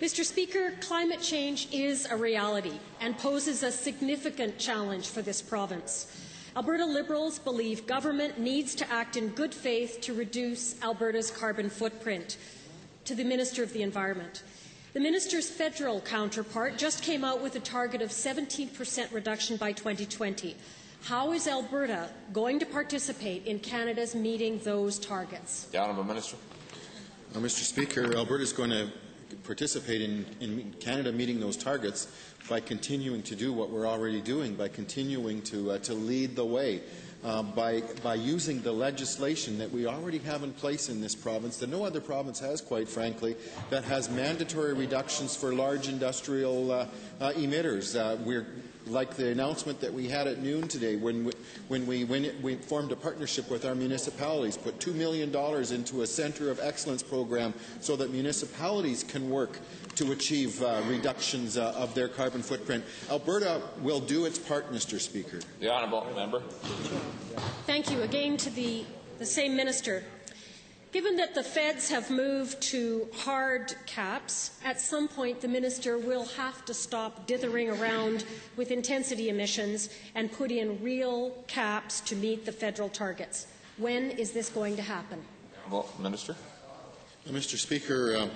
Mr. Speaker, climate change is a reality and poses a significant challenge for this province. Alberta Liberals believe government needs to act in good faith to reduce Alberta's carbon footprint. To the Minister of the Environment. The Minister's federal counterpart just came out with a target of 17% reduction by 2020. How is Alberta going to participate in Canada's meeting those targets? The Honourable Minister. Mr. Speaker, Alberta is going to participate in Canada meeting those targets by continuing to do what we're already doing, by continuing to lead the way, by using the legislation that we already have in place in this province, that no other province has, quite frankly, that has mandatory reductions for large industrial emitters. We're like the announcement that we had at noon today when we formed a partnership with our municipalities, put $2 million into a Centre of Excellence program so that municipalities can work to achieve reductions of their carbon footprint. Alberta will do its part, Mr. Speaker. The Honourable Member. Thank you. Again to the same minister. Given that the feds have moved to hard caps, at some point the minister will have to stop dithering around with intensity emissions and put in real caps to meet the federal targets. When is this going to happen? Well, Minister. Mr. Speaker,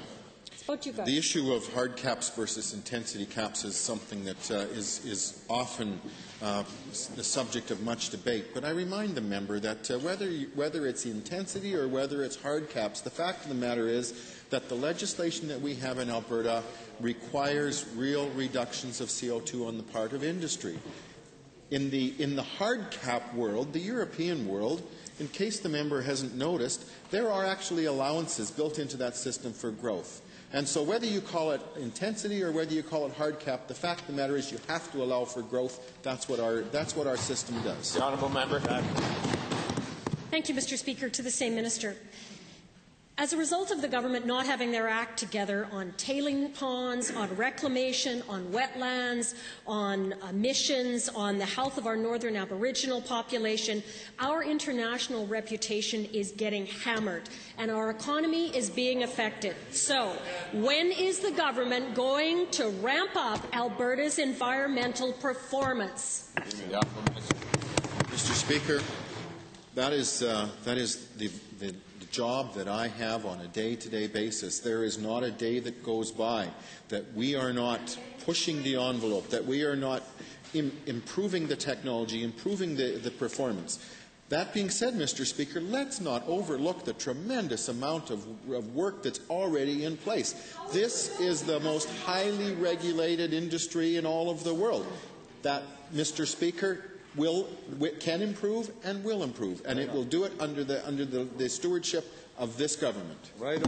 the issue of hard caps versus intensity caps is something that is often the subject of much debate. But I remind the member that whether it's intensity or whether it's hard caps, the fact of the matter is that the legislation that we have in Alberta requires real reductions of CO2 on the part of industry. In the hard cap world, the European world, in case the member hasn't noticed, there are actually allowances built into that system for growth. And so whether you call it intensity or whether you call it hard cap, the fact of the matter is you have to allow for growth. That's what our system does. The Honourable Member. Thank you, Mr. Speaker. To the same minister. As a result of the government not having their act together on tailing ponds, on reclamation, on wetlands, on emissions, on the health of our northern Aboriginal population, our international reputation is getting hammered and our economy is being affected. So, when is the government going to ramp up Alberta's environmental performance? Mr. Speaker, that is the job that I have on a day-to-day basis. There is not a day that goes by that we are not pushing the envelope, that we are not improving the technology, improving the performance. That being said, Mr. Speaker, let's not overlook the tremendous amount of work that's already in place. This is the most highly regulated industry in all of the world. That, Mr. Speaker, can improve and will improve, and it will do it under the stewardship of this government. Right on.